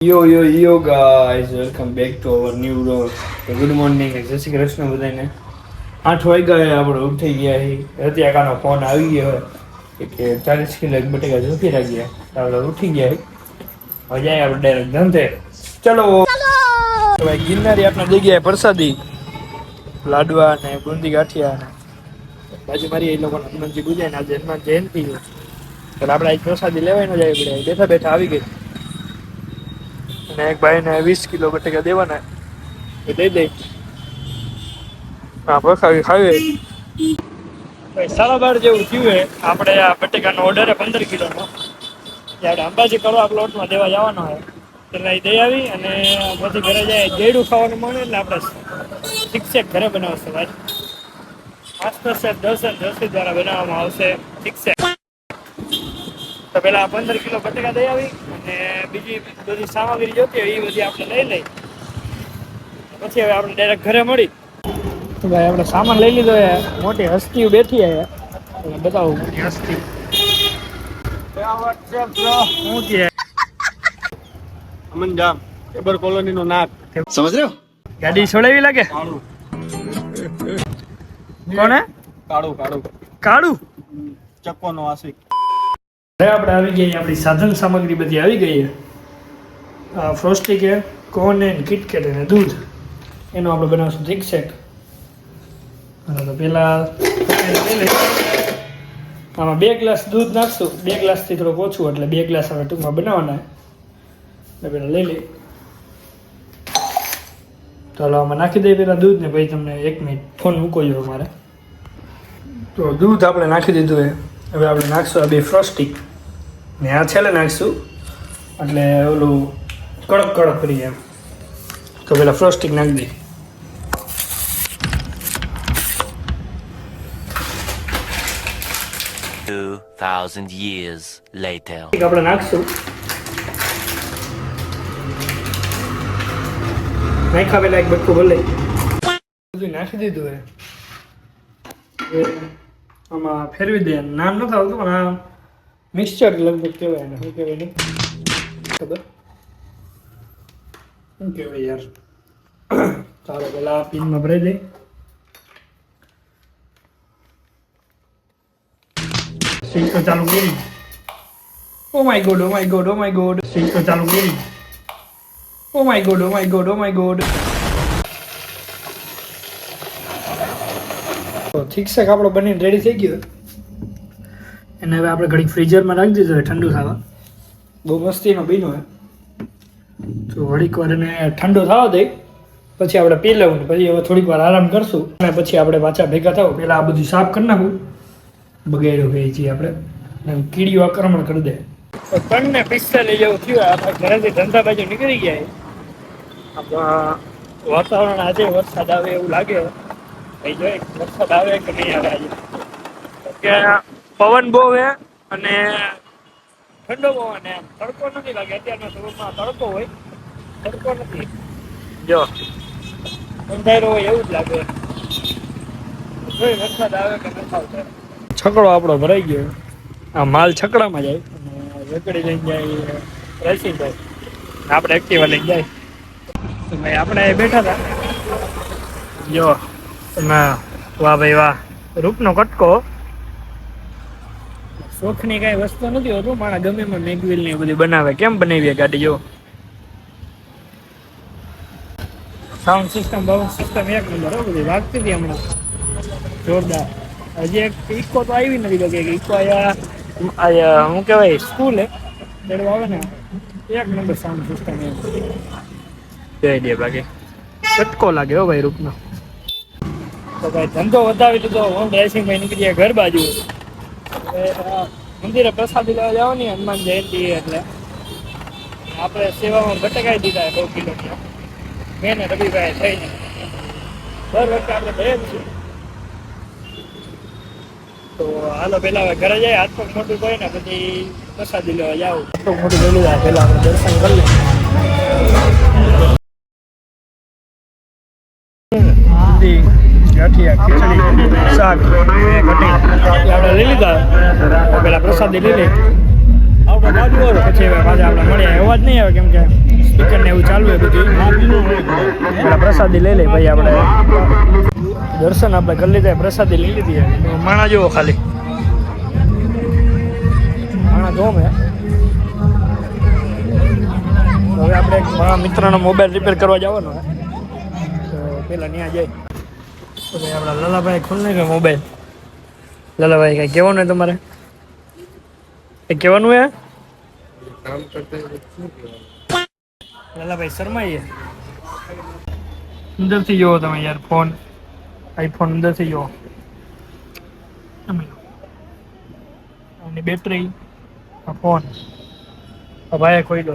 Yo guys, welcome back to our new vlog. તો good morning, જય શ્રી કૃષ્ણ બધાને. 8 વાગ્યા આપણે ઉઠી ગયા છીએ. રતિયા કાનો ફોન આવી ગયો કે 40 કિલો બટેકા જોખી રાખ્યા. આપણે ઉઠી ગયા હવે જાય આપણે ડાયરેક્ટ ધંધે. ચલો તો ભાઈ ગિરનારી આપણે જગ્યાએ પ્રસાદી લાડવા ને બુંદી ગાંઠિયા ને બાજુ મારી એ લોકોને હનુમાનજી પૂજાય ને આજે હનુમાન જયંતિ છે એટલે આપણે આજ પ્રસાદી લેવાય ન જાય પડે. બેઠા બેઠા આવી ગઈ અને એક ભાઈને 20 કિલો બટેકા દેવાના એ દઈ દઈ હા પખાવી ખાવી. 12:30 જેવું થયું હોય. આપણે આ બટેકાનો ઓર્ડર 15 કિલોનો આપણે અંબાજી કરવા પ્લોટમાં દેવા જવાનો હોય એટલે એ દઈ આવી અને પછી ઘરે જાય ગેડું ખાવાનું મળે એટલે આપણે શિક્ષક ઘરે બનાવશે ભાઈ. માસ્ટર સાહેબ દર્શન દ્વારા બનાવવામાં આવશે શિક્ષક. તો પેલા 15 કિલો બટેકા દઈ આવી અને બીજી બધી સામગ્રી જોતી હોય એ બધી આપણે લઈ લઈ પછી હવે આપણે ડાયરેક્ટ ઘરે મળી. તો ભાઈ આપણે સામાન લઈ લીધો છે. મોટી હસ્તી બેઠી છે બતાવું મોટી હસ્તી શું છે અમન જામ એબર કોલોની નો નાક સમજ રહ્યો. ગાડી છોડાવી લાગે. કોને કાળું કાળું કાળું ચક્કો નો આશિક. હવે આપણે આવી ગઈ આપણી સાધન સામગ્રી બધી આવી ગઈ છે. ફ્રોસ્ટી કે કોર્ન એન્ડ કિટકેટ અને દૂધ એનું આપણે બનાવશું થિક શેક. તો પહેલાં આમાં 2 ગ્લાસ દૂધ નાખશું. 2 ગ્લાસથી થોડુંક ઓછું એટલે 2 ગ્લાસ આપણે ટૂંકમાં બનાવવાના એટલે પહેલાં લઈ લઈ. તો હાલો આમાં નાખી દઈએ પહેલાં દૂધ ને પછી તમને 1 મિનિટ ફોન મૂકો જો મારે. તો દૂધ આપણે નાખી દીધું છે. હવે આપણે નાખશું આ 2 ફ્રોસ્ટી ને આ છેલ્લે નાખીશું એટલે ઓલું કડક કડક કરીએ એમ. તો પેલા ફ્રોસ્ટિંગ નાખી દઈએ. years later આપણે નાખશું નાખ્યા પેલા એક બટકું ભલે બધું નાખી દીધું હે. આમાં ફેરવી દે. નામ નથી આવતું પણ આ મિક્સચર લગભગ કહેવાય ને શું કહેવાય નહીં ખબર શું કહેવાય યાર. ચાલો પેલા પિનમાં ભરાઈ દઈ. સ્વિચ તો ચાલુ કરી. Oh my god oh my god oh my God. Switch તો ચાલુ કરી. Oh my god oh my god oh my God. તો ઠીક છે આપણો બનીને રેડી થઈ ગયો. એને હવે આપણે ઘડીક ફ્રીઝરમાં રાખી દીધું હોય ઠંડુ થવા. બહુ મસ્તીનો બીનો હોય તો ઘડીક વાર એને ઠંડુ થવા દઈ પછી આપણે પી લેવું. પછી હવે થોડીક વાર આરામ કરશું અને પછી આપણે પાછા ભેગા થાવ. પહેલાં આ બધું સાફ કરી નાખું બગેડો કહીએ છીએ આપણે કીડીઓ આક્રમણ કરી દે. તો 3:45 જેવું થયું. આપણે ઘરેથી ધંધા બાજુ નીકળી ગયા. વાતાવરણ આજે વરસાદ આવે એવું લાગે. ભાઈ જોઈએ વરસાદ આવે કે નહીં આવે આજે. કે પવન બહુ હે અને ઠંડો પવન એમ તડકો નથી લાગે. અત્યારના સમયમાં તડકો હોય તડકો નથી. જો અંધારો હોય એવું જ લાગે. જોઈ વરસાદ આવે કે નથી આવતો. છકડો આપણો ભરાઈ ગયો. આ માલ છકડામાં જાય અને વેકડી લઈને જાય રસી જાય. આપણે એક્ટિવા લઈને જાય. તો ભાઈ આપણે બેઠા હતા. જો તમે વાહ ભાઈ વાહ રૂપનો કટકો. શોખની કઈ વસ્તુ નથી હોતું. મારા ગમે એમાં મેગવીલ ને બધી બનાવે. કેમ બનાવીએ ગાડી જો. સાઉન્ડ સિસ્ટમ એક નંબર હો. બધી વાગતી હતી હમણાં જોરદાર. હજી એક ઇકો તો આવી નથી કે ઇકો અહીંયા શું કહેવાય સ્કૂલ હે તેડવા આવે ને એક નંબર સાઉન્ડ સિસ્ટમ એમ જોઈ દે. બાકી કટકો લાગે હો ભાઈ રૂપનો. તો ભાઈ ધંધો વધાવી દીધો. હું ડ્રેસિંગ ભાઈ નીકળી ગયા ઘર બાજુ. મંદિરે પ્રસાદી લેવા જવાની હનુમાન જયંતિ એટલે આપણે સેવામાં બટકાઈ દીધા 2 કિલો. મેં ને રવિભાઈ થઈને દર વખતે આપણે જઈએ છીએ. તો હાલો પેલા હવે ઘરે જાય હાથ પગ મોટું કરીને પછી પ્રસાદી લેવા જાવ. હાથ પગ મોટું લઈ લીધા પેલા આપણે દર્શન કરી લઈએ. ગાંઠિયા ખીચડી શાક કટી આપણે લઈ લીધા. પેલા પ્રસાદી લઈ લઈ આપણા બાજુવાળો. પછી હવે પાછા આપણે મળ્યા અવાજ નહીં આવે કેમ કે સ્પીકર ને એવું ચાલુ હોય બધું એટલે પ્રસાદી લઈ લે ભાઈ આપણે દર્શન આપણે કરી લીધા પ્રસાદી લઈ લીધી માણા જેવો ખાલી માણા જો મેં હવે આપણે એક મારા મિત્રનો મોબાઈલ રિપેર કરવા જવાનો હે તો પેલા ત્યાં જાય તો ભાઈ આપણા લાલાભાઈ ખોલ નાખ્યો મોબાઈલ લાલાભાઈ કાંઈ કહેવાનું હોય તમારે એ કહેવાનું હે લાલાભાઈ શર્માઈએ અંદરથી જોવો તમે યાર ફોન આઈફોન અંદરથી જોવો આની બેટરી આ ફોન આ ભાઈએ ખોઈ દો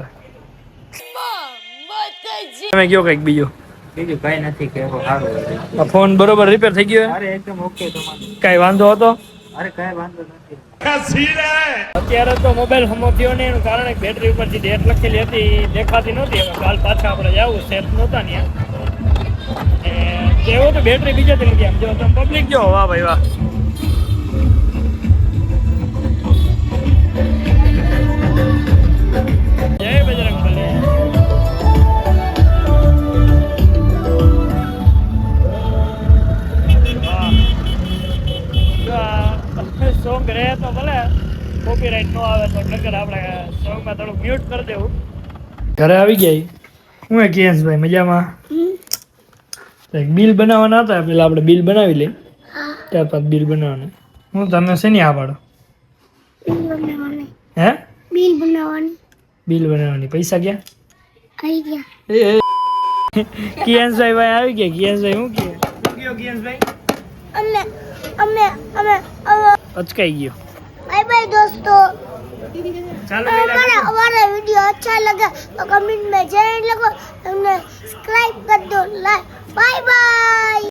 તમે કયો કંઈક બીજું બીજું કઈ નથી કેવું સારું. આ ફોન બરોબર રિપેર થઈ ગયો અરે એકદમ ઓકે તમારું. કાંઈ વાંધો હતો અરે કઈ વાંધો નથી. અત્યારે તો મોબાઈલ હમો થયો ને એનું કારણ એક બેટરી ઉપરથી ડેટ લખેલી હતી દેખાતી નહોતી હવે કાલ પાછા આપણે જવું સેફ નહોતા ત્યાં તેવો તો બેટરી બીજેથી લીધી આમ જો તમે પબ્લિક જો વાહ ભાઈ વાહ જય બજરંગ બલી સોંગ રહે તો ભલે કોપીરાઇટ નો આવે તો નકર આપણે સોંગમાં થોડું મ્યુટ કરી દેવું ઘરે આવી ગઈ હું એ કિયાંશભાઈ મજામાં એક બિલ બનાવવાના હતા પેલા આપણે બિલ બનાવી લઈએ ત્યાર બાદ બિલ બનાવવાનું હું તમે શેની આ પાડો હે બિલ બનાવવાની બિલ બનાવવાની પૈસા ક્યાં આવી ગયા. કિયાંશભાઈ ભાઈ આવી ગયા કિયાંશભાઈ હું કે કિયાંશભાઈ અમે અમે અમે અમે અચકાઈ ગયો બાય બાય दोस्तों. ચાલો हमारा वीडियो अच्छा लगा तो कमेंट में जय लगो, हमने सब्सक्राइब कर दो, लाइक, बाय बाय.